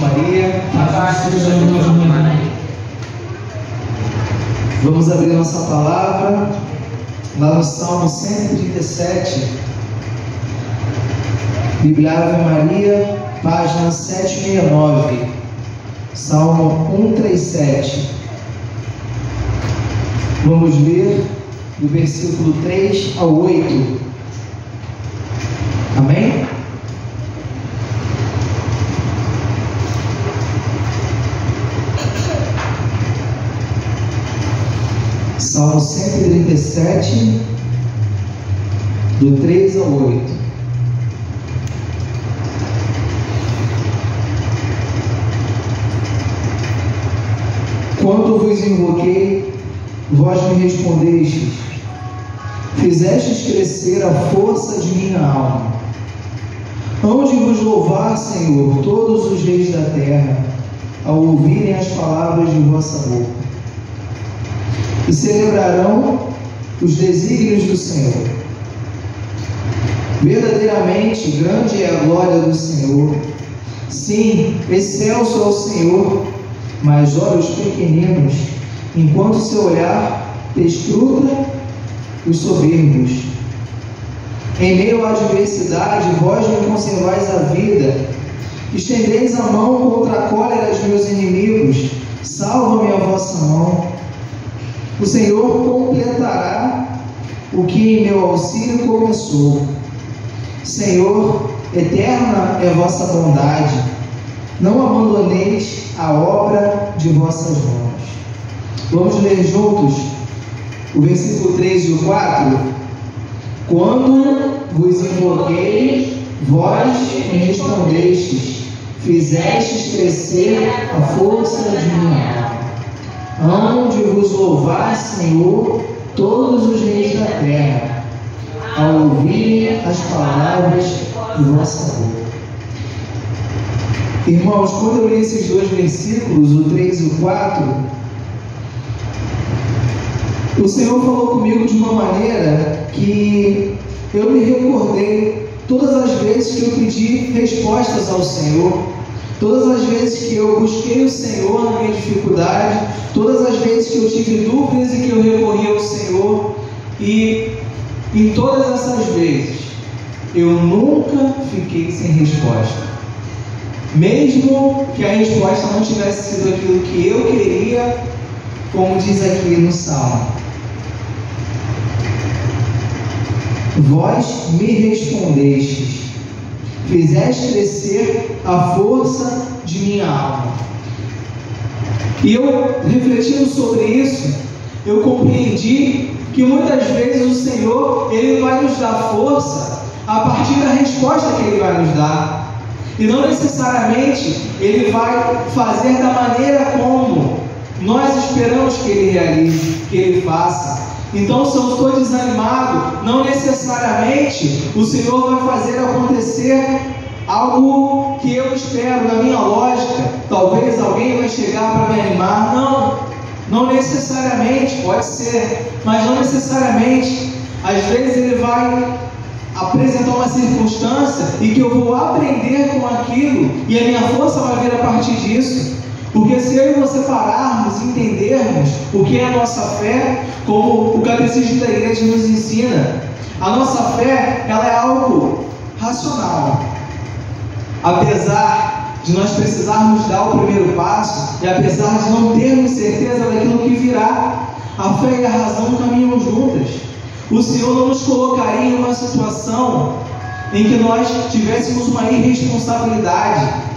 Maria. Vamos abrir nossa palavra lá no Salmo 137, Bíblia Ave Maria, página 769, Salmo 137. Vamos ler do versículo 3 ao 8. Amém? Salmo 137, do 3 ao 8. Quando vos invoquei, vós me respondestes, fizestes crescer a força de minha alma. Hão de vos louvar, Senhor, todos os reis da terra, ao ouvirem as palavras de vossa boca. E celebrarão os desígnios do Senhor. Verdadeiramente grande é a glória do Senhor. Sim, excelso é o Senhor, mas olha os pequeninos, enquanto seu olhar perscruta os soberbos. Em meio à adversidade, vós me conservais a vida. Estendeis a mão contra a cólera dos meus inimigos. Salva-me a vossa mão. O Senhor completará o que em meu auxílio começou. Senhor, eterna é vossa bondade. Não abandoneis a obra de vossas mãos. Vamos ler juntos o versículo 3 e o 4. Quando vos invoquei, vós me respondestes, fizestes crescer a força de minha alma. Hão de vos louvar, Senhor, todos os reis da terra, ao ouvirem as palavras de vossa boca. Irmãos, quando eu li esses dois versículos, o 3 e o 4, o Senhor falou comigo de uma maneira que eu me recordei todas as vezes que eu pedi respostas ao Senhor, todas as vezes que eu busquei o Senhor na minha dificuldade, todas as vezes que eu tive dúvidas e que eu recorri ao Senhor, e em todas essas vezes eu nunca fiquei sem resposta. Mesmo que a resposta não tivesse sido aquilo que eu queria, como diz aqui no Salmo. Vós me respondestes, fizeste crescer a força de minha alma. E eu, refletindo sobre isso, eu compreendi que muitas vezes o Senhor, Ele vai nos dar força a partir da resposta que Ele vai nos dar. E não necessariamente Ele vai fazer da maneira como nós esperamos que Ele realize, que Ele faça. Então, se eu estou desanimado, não necessariamente o Senhor vai fazer acontecer algo que eu espero na minha lógica. Talvez alguém vai chegar para me animar. Não necessariamente, pode ser, mas não necessariamente. Às vezes Ele vai apresentar uma circunstância e que eu vou aprender com aquilo e a minha força vai vir a partir disso. Porque se eu e você pararmos e entendermos o que é a nossa fé, como o Catecismo da Igreja nos ensina, a nossa fé, ela é algo racional. Apesar de nós precisarmos dar o primeiro passo, e apesar de não termos certeza daquilo que virá, a fé e a razão caminham juntas. O Senhor não nos colocaria em uma situação em que nós tivéssemos uma irresponsabilidade.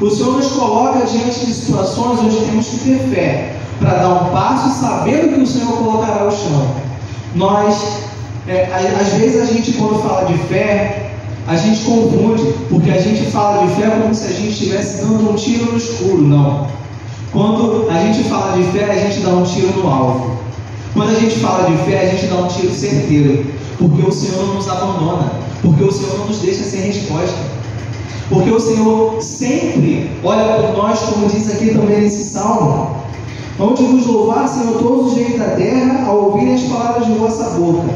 O Senhor nos coloca diante de situações onde temos que ter fé, para dar um passo sabendo que o Senhor colocará ao chão. Às vezes a gente, quando fala de fé, a gente confunde, porque a gente fala de fé como se a gente estivesse dando um tiro no escuro. Não. Quando a gente fala de fé, a gente dá um tiro no alvo. Quando a gente fala de fé, a gente dá um tiro certeiro, porque o Senhor não nos abandona, porque o Senhor não nos deixa sem resposta. Porque o Senhor sempre olha por nós, como diz aqui também nesse salmo. Hão de vos louvar, Senhor, todos os reis da terra, ao ouvirem as palavras de vossa boca.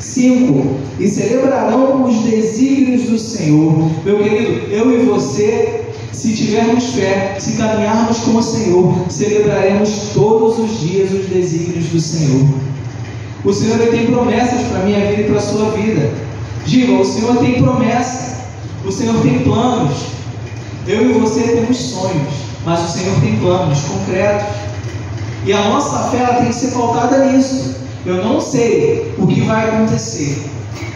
5. E celebrarão os desígnios do Senhor. Meu querido, eu e você se tivermos fé, se caminharmos com o Senhor, celebraremos todos os dias os desígnios do Senhor. O Senhor tem promessas para a minha vida e para a sua vida. Diga, o Senhor tem promessa, o Senhor tem planos. Eu e você temos sonhos, mas o Senhor tem planos concretos. E a nossa fé ela tem que ser pautada nisso. Eu não sei o que vai acontecer.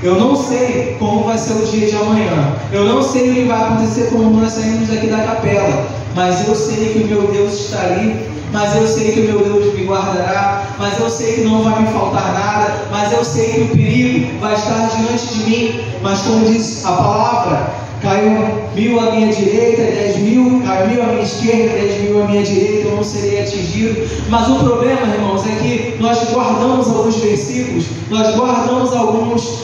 Eu não sei como vai ser o dia de amanhã. Eu não sei o que vai acontecer quando nós saímos daqui da capela. Mas eu sei que o meu Deus está ali. Mas eu sei que o meu Deus me guardará. Mas eu sei que não vai me faltar nada. Mas eu sei que o perigo vai estar diante de mim. Mas como diz a palavra, caiu 1000 à minha direita, 10.000, caiu 1000 à minha esquerda, 10.000 à minha direita, eu não serei atingido. Mas o problema, irmãos, é que nós guardamos alguns versículos, nós guardamos alguns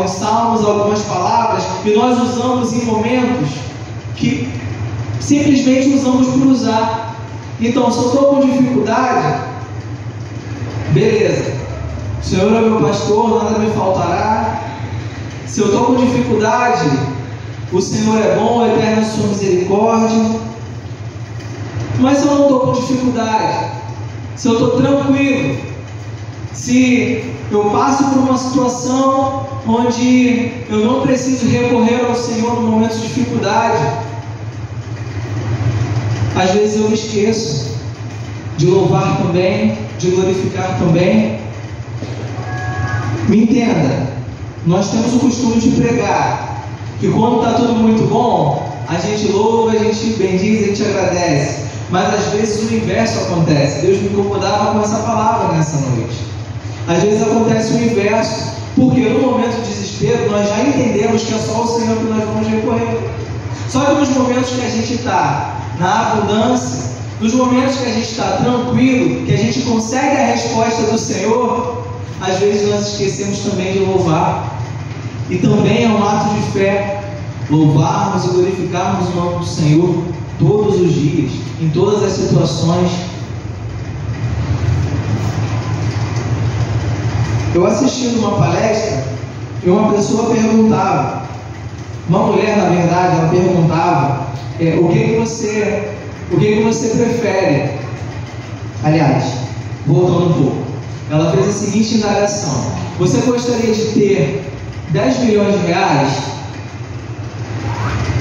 salmos, algumas palavras, e nós usamos em momentos que simplesmente usamos por usar. Então, se eu estou com dificuldade, beleza, o Senhor é meu pastor, nada me faltará. Se eu estou com dificuldade, o Senhor é bom, eterna a sua misericórdia. Mas se eu não estou com dificuldade, se eu estou tranquilo, se eu passo por uma situação onde eu não preciso recorrer ao Senhor no momento de dificuldade, às vezes eu me esqueço de louvar também, de glorificar também. Me entenda, nós temos o costume de pregar que quando está tudo muito bom, a gente louva, a gente bendiz, a gente agradece. Mas às vezes o inverso acontece. Deus me incomodava com essa palavra nessa noite. Às vezes acontece o inverso, porque no momento de desespero nós já entendemos que é só o Senhor que nós vamos recorrer. Só que nos momentos que a gente está na abundância, nos momentos que a gente está tranquilo, que a gente consegue a resposta do Senhor, às vezes nós esquecemos também de louvar. E também é um ato de fé louvarmos e glorificarmos o nome do Senhor todos os dias, em todas as situações. Eu assisti uma palestra e uma pessoa perguntava, uma mulher na verdade, ela perguntava o que você prefere. Aliás, voltando um pouco, ela fez a seguinte indagação: você gostaria de ter 10 milhões de reais?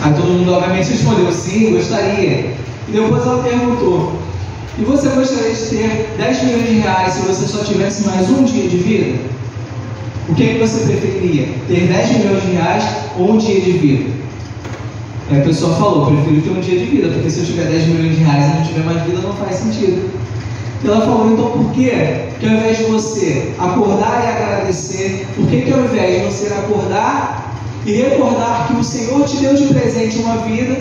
Aí todo mundo obviamente respondeu sim, gostaria. E depois ela perguntou: e você gostaria de ter 10 milhões de reais se você só tivesse mais um dia de vida? O que você preferiria? Ter 10 milhões de reais ou um dia de vida? E a pessoa falou: prefiro ter um dia de vida, porque se eu tiver 10 milhões de reais e não tiver mais vida, não faz sentido. E ela falou: então por que ao invés de você acordar e agradecer, por que ao invés de você acordar e recordar que o Senhor te deu de presente uma vida,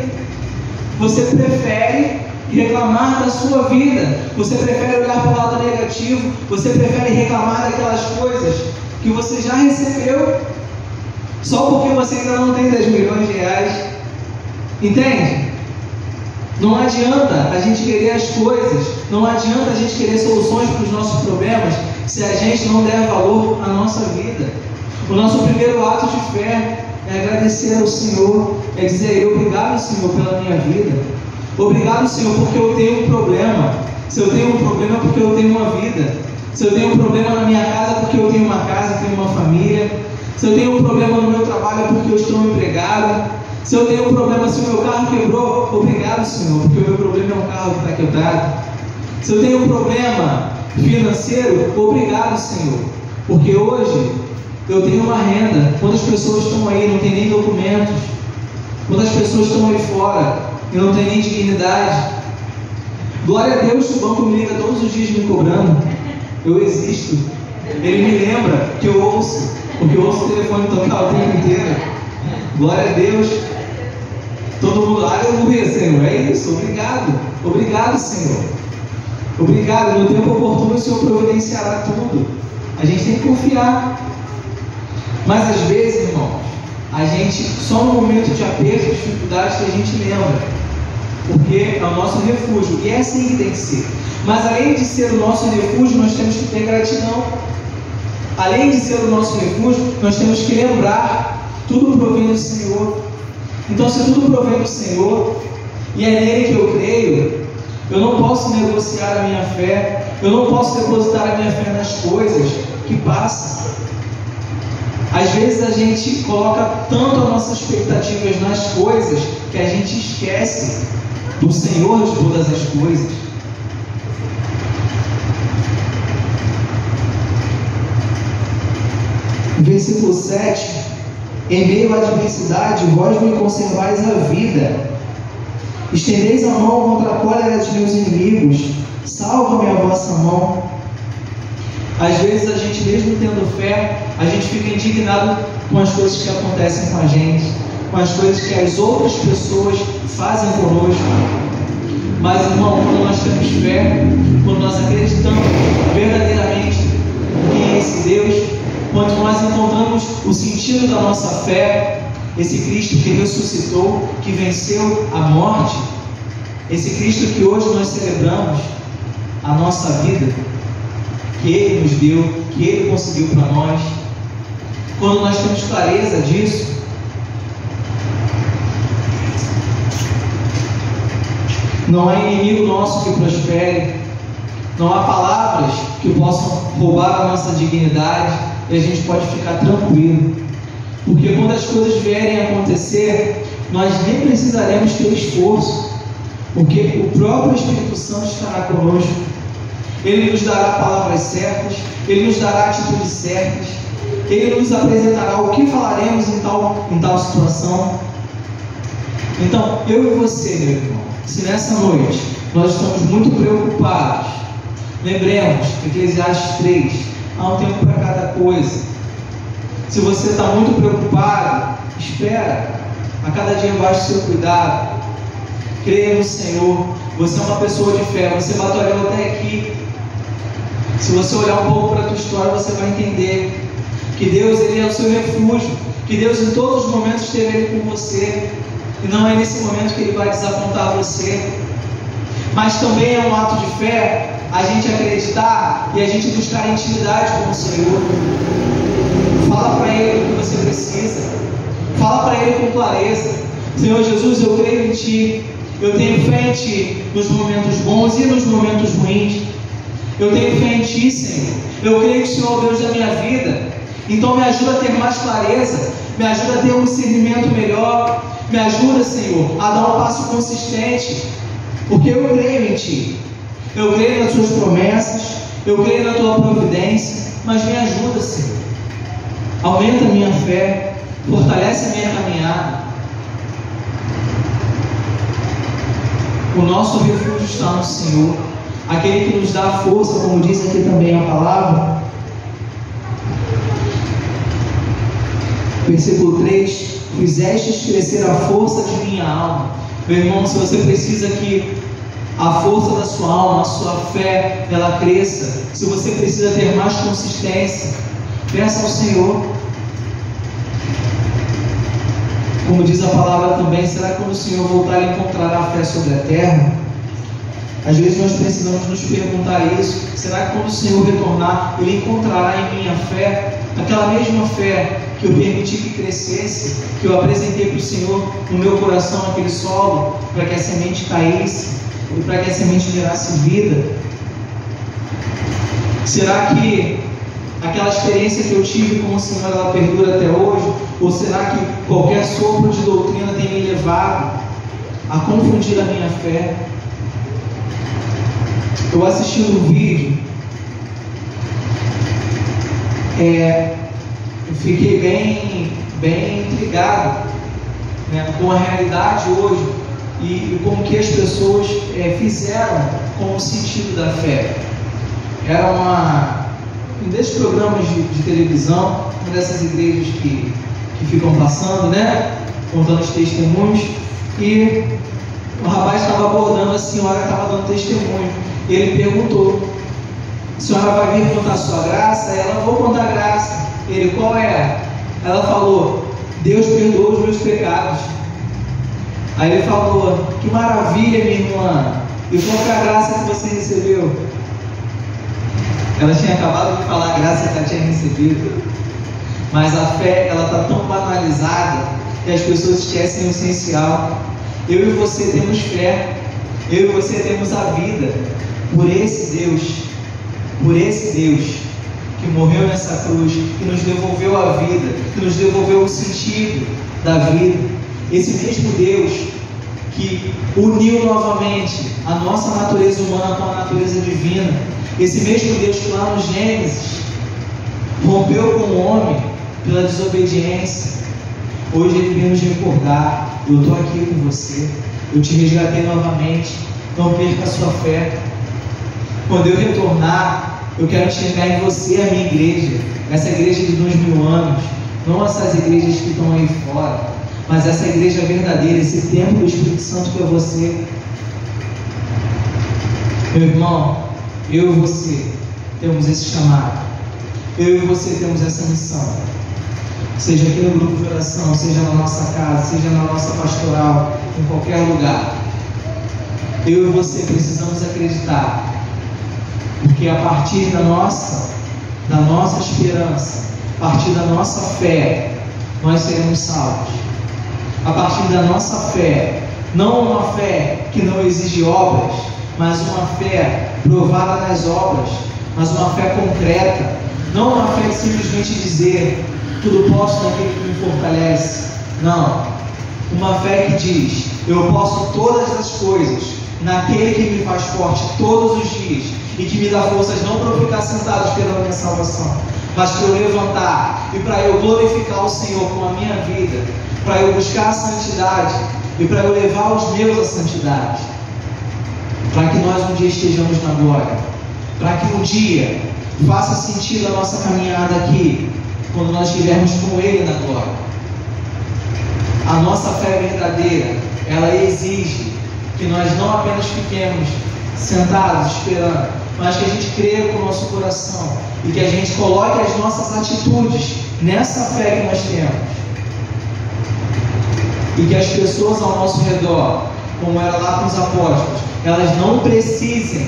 você prefere reclamar da sua vida? Você prefere olhar para o lado negativo? Você prefere reclamar daquelas coisas que você já recebeu só porque você ainda não tem 10 milhões de reais? Entende? Não adianta a gente querer as coisas, não adianta a gente querer soluções para os nossos problemas se a gente não der valor à nossa vida. O nosso primeiro ato de fé é agradecer ao Senhor, é dizer: obrigado, Senhor, pela minha vida. Obrigado, Senhor, porque eu tenho um problema. Se eu tenho um problema é porque eu tenho uma vida. Se eu tenho um problema na minha casa é porque eu tenho uma casa, tenho uma família. Se eu tenho um problema no meu trabalho é porque eu estou empregado. Se eu tenho um problema, se o meu carro quebrou, obrigado, Senhor, porque o meu problema é um carro que está quebrado. Se eu tenho um problema financeiro, obrigado, Senhor, porque hoje eu tenho uma renda. Quantas pessoas estão aí, não tem nem documentos? Quantas pessoas estão aí fora e não tem nem dignidade? Glória a Deus que o banco me liga todos os dias me cobrando. Eu existo. Ele me lembra que eu ouço, porque eu ouço o telefone tocar o tempo inteiro. Glória a Deus. Todo mundo, aleluia, Senhor. É isso, obrigado. Obrigado, Senhor. Obrigado. No tempo oportuno o Senhor providenciará tudo. A gente tem que confiar. Mas às vezes, irmãos, a gente, só no momento de aperto, de dificuldade, que a gente lembra, porque é o nosso refúgio, e é assim que tem que ser. Mas além de ser o nosso refúgio, nós temos que ter gratidão. Além de ser o nosso refúgio, nós temos que lembrar: tudo provém do Senhor. Então, se tudo provém do Senhor, e é nele que eu creio. Eu não posso negociar a minha fé, eu não posso depositar a minha fé nas coisas que passam. Às vezes a gente coloca tanto as nossas expectativas nas coisas que a gente esquece do Senhor de todas as coisas. Versículo 7: em meio à adversidade, vós me conservais a vida. Estendeis a mão contra a cólera de meus inimigos. Salva-me a vossa mão. Às vezes a gente, mesmo tendo fé, a gente fica indignado com as coisas que acontecem com a gente, com as coisas que as outras pessoas fazem conosco. Mas, irmão, quando nós temos fé, quando nós acreditamos verdadeiramente em esse Deus, quando nós encontramos o sentido da nossa fé, esse Cristo que ressuscitou, que venceu a morte, esse Cristo que hoje nós celebramos, a nossa vida, que Ele nos deu, que Ele conseguiu para nós, quando nós temos clareza disso, não há inimigo nosso que prospere, não há palavras que possam roubar a nossa dignidade, e a gente pode ficar tranquilo, porque quando as coisas vierem a acontecer, nós nem precisaremos ter esforço, porque o próprio Espírito Santo estará conosco. Ele nos dará palavras certas, Ele nos dará atitudes certas, Ele nos apresentará o que falaremos em tal situação. Então, eu e você, meu irmão, se nessa noite nós estamos muito preocupados, lembremos, Eclesiastes 3, há um tempo para cada coisa. Se você está muito preocupado, espera, a cada dia baixe o seu cuidado, creia no Senhor. Você é uma pessoa de fé, você batalhou até aqui. Se você olhar um pouco para a tua história, você vai entender que Deus, Ele é o seu refúgio, que Deus em todos os momentos esteve ali com você, e não é nesse momento que Ele vai desapontar você. Mas também é um ato de fé a gente acreditar e a gente buscar intimidade com o Senhor. Fala para Ele o que você precisa, fala para Ele com clareza: Senhor Jesus, eu creio em Ti, eu tenho fé em Ti nos momentos bons e nos momentos ruins. Eu tenho fé em Ti, Senhor. Eu creio que o Senhor é o Deus da minha vida. Então me ajuda a ter mais clareza, me ajuda a ter um discernimento melhor, me ajuda, Senhor, a dar um passo consistente, porque eu creio em Ti, eu creio nas Tuas promessas, eu creio na Tua providência, mas me ajuda, Senhor, aumenta a minha fé, fortalece a minha caminhada. O nosso refúgio está no Senhor, aquele que nos dá força, como diz aqui também a palavra. Versículo 3: fizestes crescer a força de minha alma. Meu irmão, se você precisa que a força da sua alma, a sua fé, ela cresça, se você precisa ter mais consistência, peça ao Senhor. Como diz a palavra também, será que quando o Senhor voltar Ele encontrará a fé sobre a terra? Às vezes nós precisamos nos perguntar isso. Será que quando o Senhor retornar, Ele encontrará em minha fé aquela mesma fé que eu permiti que crescesse, que eu apresentei para o Senhor no meu coração, aquele solo, para que a semente caísse e para que a semente gerasse vida? Será que aquela experiência que eu tive com o Senhor, ela perdura até hoje? Ou será que qualquer sopro de doutrina tem me levado a confundir a minha fé? Eu assistindo um vídeo, eu fiquei bem intrigado, né, com a realidade hoje e com o que as pessoas fizeram com o sentido da fé. Era um desses programas de televisão, uma dessas igrejas que ficam passando, né, contando os testemunhos, e o rapaz estava abordando a senhora que estava dando testemunho. Ele perguntou: a senhora vai vir contar a sua graça? Ela: vou contar a graça. Ele: qual é? Ela falou: Deus perdoa os meus pecados. Aí ele falou: que maravilha, minha irmã, e qual foi a graça que você recebeu? Ela tinha acabado de falar a graça que ela tinha recebido, mas a fé, ela está tão banalizada que as pessoas esquecem o essencial. Eu e você temos fé. Eu e você temos a vida por esse Deus que morreu nessa cruz, que nos devolveu a vida, que nos devolveu o sentido da vida. Esse mesmo Deus que uniu novamente a nossa natureza humana com a natureza divina. Esse mesmo Deus que lá no Gênesis rompeu com o homem pela desobediência. Hoje Ele vem nos recordar: eu estou aqui com você, eu te resgatei novamente, não perca a sua fé. Quando eu retornar, eu quero enxergar em você a minha igreja, essa igreja de 2000 anos, não essas igrejas que estão aí fora, mas essa igreja verdadeira, esse templo do Espírito Santo que é você. Meu irmão, eu e você temos esse chamado, eu e você temos essa missão, seja aqui no grupo de oração, seja na nossa casa, seja na nossa pastoral, em qualquer lugar. Eu e você precisamos acreditar, porque a partir da nossa esperança, a partir da nossa fé, nós seremos salvos. A partir da nossa fé, não uma fé que não exige obras, mas uma fé provada nas obras, mas uma fé concreta, não uma fé de simplesmente dizer: tudo posso naquele que me fortalece. Não, uma fé que diz: eu posso todas as coisas naquele que me faz forte todos os dias e que me dá forças não para eu ficar sentado esperando a minha salvação, mas para eu levantar e para eu glorificar o Senhor com a minha vida, para eu buscar a santidade e para eu levar os meus à santidade, para que nós um dia estejamos na glória, para que um dia faça sentido a nossa caminhada aqui, quando nós estivermos com Ele na glória. A nossa fé verdadeira, ela exige que nós não apenas fiquemos sentados esperando, mas que a gente creia com o nosso coração e que a gente coloque as nossas atitudes nessa fé que nós temos, e que as pessoas ao nosso redor, como era lá com os apóstolos, elas não precisem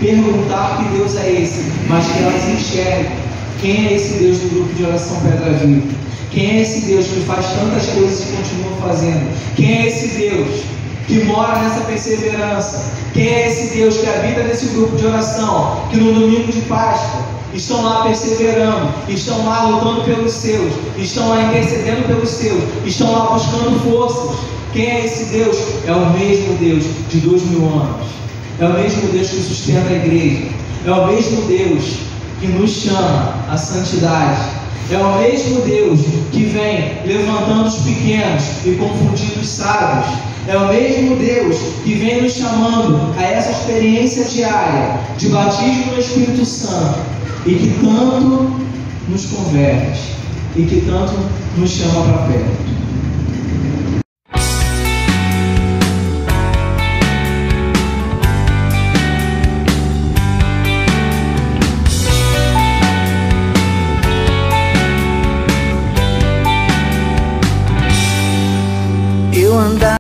perguntar que Deus é esse, mas que elas enxerguem quem é esse Deus do grupo de oração Pedra Viva, quem é esse Deus que faz tantas coisas e continua fazendo, quem é esse Deus que mora nessa perseverança, quem é esse Deus que habita nesse grupo de oração, que no domingo de Páscoa estão lá perseverando, estão lá lutando pelos seus, estão lá intercedendo pelos seus, estão lá buscando forças. Quem é esse Deus? É o mesmo Deus de 2000 anos, é o mesmo Deus que sustenta a igreja, é o mesmo Deus que nos chama à santidade, é o mesmo Deus que vem levantando os pequenos e confundindo os sábios, é o mesmo Deus que vem nos chamando a essa experiência diária de batismo no Espírito Santo, e que tanto nos converte, e que tanto nos chama para perto.